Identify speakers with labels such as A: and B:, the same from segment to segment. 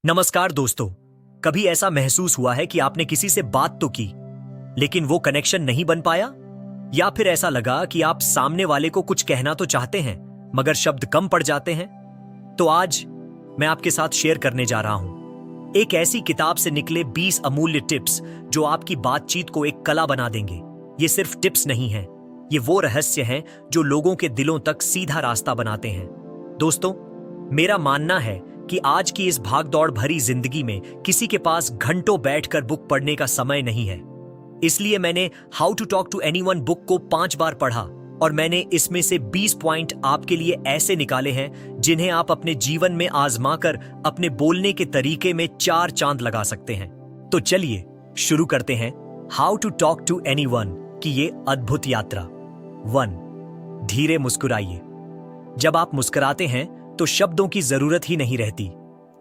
A: नमस्कार दोस्तों। कभी ऐसा महसूस हुआ है कि आपने किसी से बात तो की लेकिन वो कनेक्शन नहीं बन पाया, या फिर ऐसा लगा कि आप सामने वाले को कुछ कहना तो चाहते हैं मगर शब्द कम पड़ जाते हैं? तो आज मैं आपके साथ शेयर करने जा रहा हूं एक ऐसी किताब से निकले 20 अमूल्य टिप्स जो आपकी बातचीत को एक कला बना देंगे। ये सिर्फ टिप्स नहीं हैं, ये वो रहस्य हैं जो लोगों के दिलों तक सीधा रास्ता बनाते हैं। दोस्तों, मेरा मानना है कि आज की इस भागदौड़ भरी जिंदगी में किसी के पास घंटों बैठकर बुक पढ़ने का समय नहीं है। इसलिए मैंने how to talk to anyone book को 5 बार पढ़ा और मैंने इसमें से 20 पॉइंट आपके लिए ऐसे निकाले हैं जिन्हें आप अपने जीवन में आजमाकर अपने बोलने के तरीके में 4 चांद लगा सकते हैं। तो चलिए शुरू करते हैं how to talk to anyone की ये अद्भुत यात्रा। 1, धीरे मुस्कुराइए। जब आप मुस्कुराते हैं तो शब्दों की जरूरत ही नहीं रहती,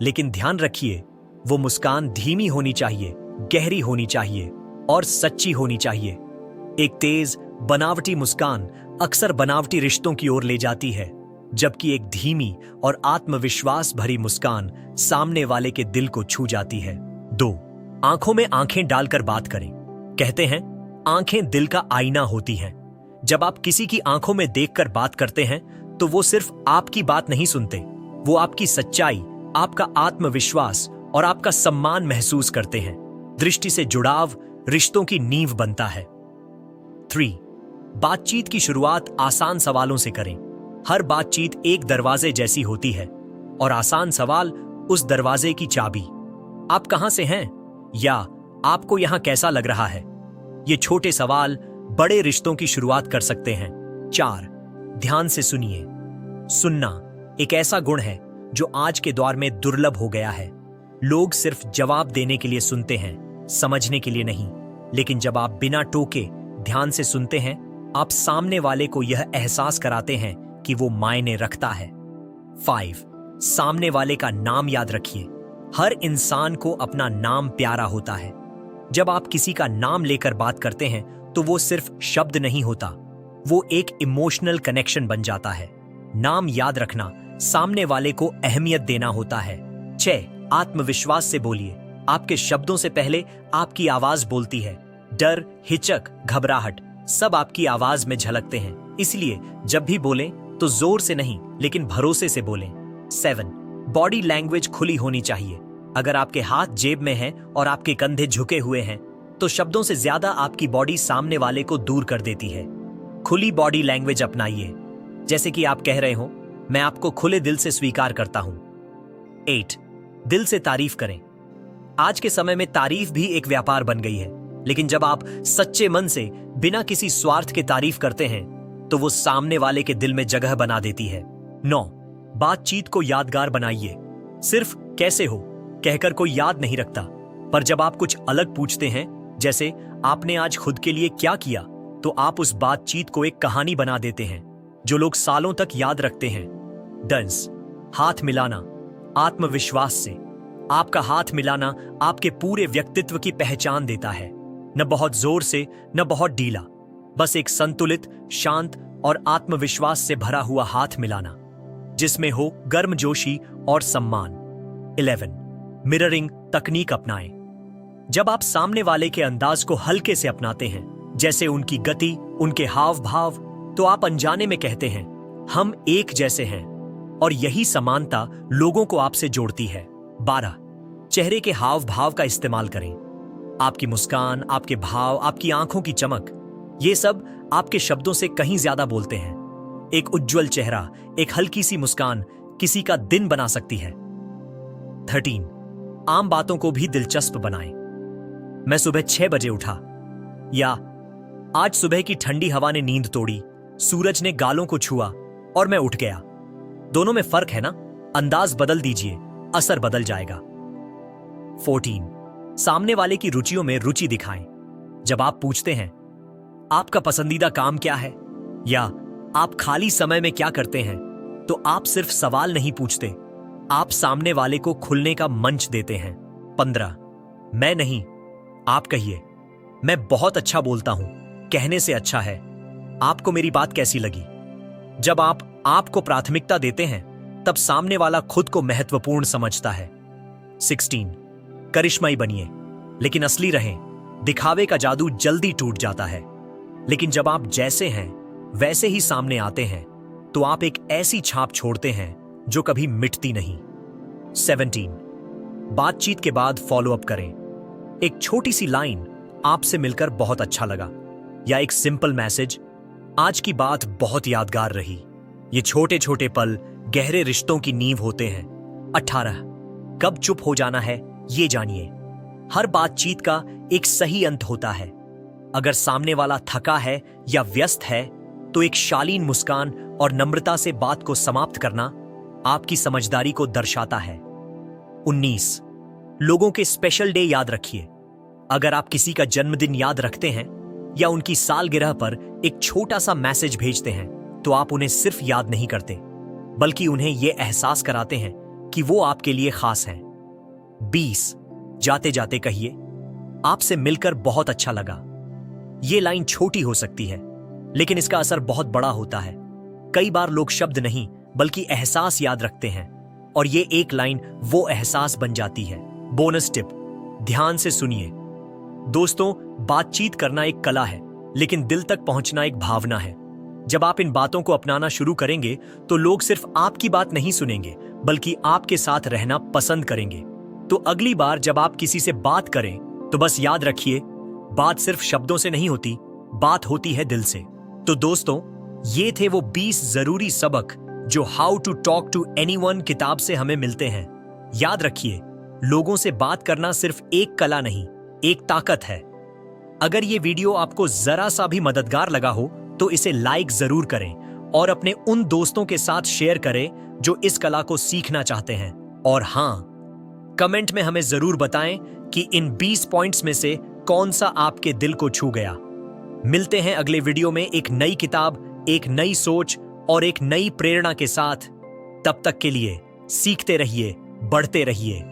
A: लेकिन ध्यान रखिए वो मुस्कान धीमी होनी चाहिए, गहरी होनी चाहिए और सच्ची होनी चाहिए। एक तेज बनावटी मुस्कान अक्सर बनावटी रिश्तों की ओर ले जाती है, जबकि एक धीमी और आत्मविश्वास भरी मुस्कान सामने वाले के दिल को छू जाती है। 2, आंखों में आंखें डालकर बात करें। कहते हैं आंखें दिल का आईना होती हैं। जब आप किसी की आंखों में देखकर बात करते हैं तो वो सिर्फ आपकी बात नहीं सुनते, वो आपकी सच्चाई, आपका आत्मविश्वास और आपका सम्मान महसूस करते हैं। दृष्टि से जुड़ाव रिश्तों की नींव बनता है। 3, बातचीत की शुरुआत आसान सवालों से करें। हर बातचीत एक दरवाजे जैसी होती है और आसान सवाल उस दरवाजे की चाबी। आप कहां से हैं या आपको यहां कैसा लग रहा है? ये छोटे सवाल बड़े रिश्तों की शुरुआत कर सकते हैं। 4, ध्यान से सुनिए। सुनना एक ऐसा गुण है जो आज के दौर में दुर्लभ हो गया है। लोग सिर्फ जवाब देने के लिए सुनते हैं, समझने के लिए नहीं। लेकिन जब आप बिना टोके ध्यान से सुनते हैं, आप सामने वाले को यह एहसास कराते हैं कि वो मायने रखता है। 5, सामने वाले का नाम याद रखिए। हर इंसान को अपना नाम प्यारा होता है। जब आप किसी का नाम लेकर बात करते हैं तो वो सिर्फ शब्द नहीं होता, वो एक इमोशनल कनेक्शन बन जाता है। नाम याद रखना सामने वाले को अहमियत देना होता है। 6, आत्मविश्वास से बोलिए। आपके शब्दों से पहले आपकी आवाज बोलती है। डर, हिचक, घबराहट सब आपकी आवाज में झलकते हैं। इसलिए जब भी बोलें तो जोर से नहीं लेकिन भरोसे से बोलें। 7, बॉडी लैंग्वेज खुली होनी चाहिए। अगर आपके हाथ जेब में हैं और आपके कंधे झुके हुए हैं तो शब्दों से ज्यादा आपकी बॉडी सामने वाले को दूर कर देती है। खुली बॉडी लैंग्वेज अपनाइए, जैसे कि आप कह रहे हो, मैं आपको खुले दिल से स्वीकार करता हूं। 8, दिल से तारीफ करें। आज के समय में तारीफ भी एक व्यापार बन गई है, लेकिन जब आप सच्चे मन से बिना किसी स्वार्थ के तारीफ करते हैं तो वो सामने वाले के दिल में जगह बना देती है। 9, बातचीत को यादगार बनाइए। सिर्फ कैसे हो कहकर कोई याद नहीं रखता, पर जब आप कुछ अलग पूछते हैं, जैसे आपने आज खुद के लिए क्या किया, तो आप उस बातचीत को एक कहानी बना देते हैं जो लोग सालों तक याद रखते हैं। 10, हाथ मिलाना आत्मविश्वास से। आपका हाथ मिलाना आपके पूरे व्यक्तित्व की पहचान देता है। न बहुत जोर से न बहुत ढीला, बस एक संतुलित, शांत और आत्मविश्वास से भरा हुआ हाथ मिलाना जिसमें हो गर्मजोशी और सम्मान। 11, मिररिंग तकनीक अपनाएं। जब आप सामने वाले के अंदाज को हल्के से अपनाते हैं, जैसे उनकी गति, उनके हाव भाव, तो आप अनजाने में कहते हैं हम एक जैसे हैं, और यही समानता लोगों को आपसे जोड़ती है। 12, चेहरे के हाव भाव का इस्तेमाल करें। आपकी मुस्कान, आपके भाव, आपकी आंखों की चमक, ये सब आपके शब्दों से कहीं ज्यादा बोलते हैं। एक उज्जवल चेहरा, एक हल्की सी मुस्कान किसी का दिन बना सकती है। 13, आम बातों को भी दिलचस्प बनाएं। मैं सुबह 6 बजे उठा, या आज सुबह की ठंडी हवा ने नींद तोड़ी, सूरज ने गालों को छुआ और मैं उठ गया। दोनों में फर्क है ना? अंदाज बदल दीजिए, असर बदल जाएगा। 14, सामने वाले की रुचियों में रुचि दिखाएं। जब आप पूछते हैं आपका पसंदीदा काम क्या है या आप खाली समय में क्या करते हैं, तो आप सिर्फ सवाल नहीं पूछते, आप सामने वाले को खुलने का मंच देते हैं। 15, मैं नहीं, आप कहिए। मैं बहुत अच्छा बोलता हूं कहने से अच्छा है आपको मेरी बात कैसी लगी। जब आप आपको प्राथमिकता देते हैं तब सामने वाला खुद को महत्वपूर्ण समझता है। 16 करिश्माई बनिए लेकिन असली रहें। दिखावे का जादू जल्दी टूट जाता है, लेकिन जब आप जैसे हैं वैसे ही सामने आते हैं तो आप एक ऐसी छाप छोड़ते हैं जो कभी मिटती नहीं। 17 बातचीत के बाद फॉलो अप करें। एक छोटी सी लाइन, आपसे मिलकर बहुत अच्छा लगा, या एक सिंपल मैसेज, आज की बात बहुत यादगार रही। ये छोटे छोटे पल गहरे रिश्तों की नींव होते हैं। 18 कब चुप हो जाना है ये जानिए। हर बातचीत का एक सही अंत होता है। अगर सामने वाला थका है या व्यस्त है तो एक शालीन मुस्कान और नम्रता से बात को समाप्त करना आपकी समझदारी को दर्शाता है। 19 लोगों के स्पेशल डे याद रखिए। अगर आप किसी का जन्मदिन याद रखते हैं या उनकी सालगिरह पर एक छोटा सा मैसेज भेजते हैं तो आप उन्हें सिर्फ याद नहीं करते बल्कि उन्हें यह एहसास कराते हैं कि वो आपके लिए खास हैं। 20 जाते जाते कहिए, आपसे मिलकर बहुत अच्छा लगा। ये लाइन छोटी हो सकती है लेकिन इसका असर बहुत बड़ा होता है। कई बार लोग शब्द नहीं बल्कि एहसास याद रखते हैं और ये एक लाइन वो एहसास बन जाती है। बोनस टिप, ध्यान से सुनिए। दोस्तों, बातचीत करना एक कला है लेकिन दिल तक पहुंचना एक भावना है। जब आप इन बातों को अपनाना शुरू करेंगे तो लोग सिर्फ आपकी बात नहीं सुनेंगे बल्कि आपके साथ रहना पसंद करेंगे। तो अगली बार जब आप किसी से बात करें तो बस याद रखिए, बात सिर्फ शब्दों से नहीं होती, बात होती है दिल से। तो दोस्तों, ये थे वो 20 जरूरी सबक जो how to talk to anyone किताब से हमें मिलते हैं। याद रखिए, लोगों से बात करना सिर्फ एक कला नहीं, एक ताकत है। अगर ये वीडियो आपको जरा सा भी मददगार लगा हो तो इसे लाइक जरूर करें और अपने उन दोस्तों के साथ शेयर करें जो इस कला को सीखना चाहते हैं। और हाँ, कमेंट में हमें जरूर बताएं कि इन 20 पॉइंट्स में से कौन सा आपके दिल को छू गया। मिलते हैं अगले वीडियो में एक नई किताब, एक नई सोच और एक नई प्रेरणा के साथ। तब तक के लिए सीखते रहिए, बढ़ते रहिए।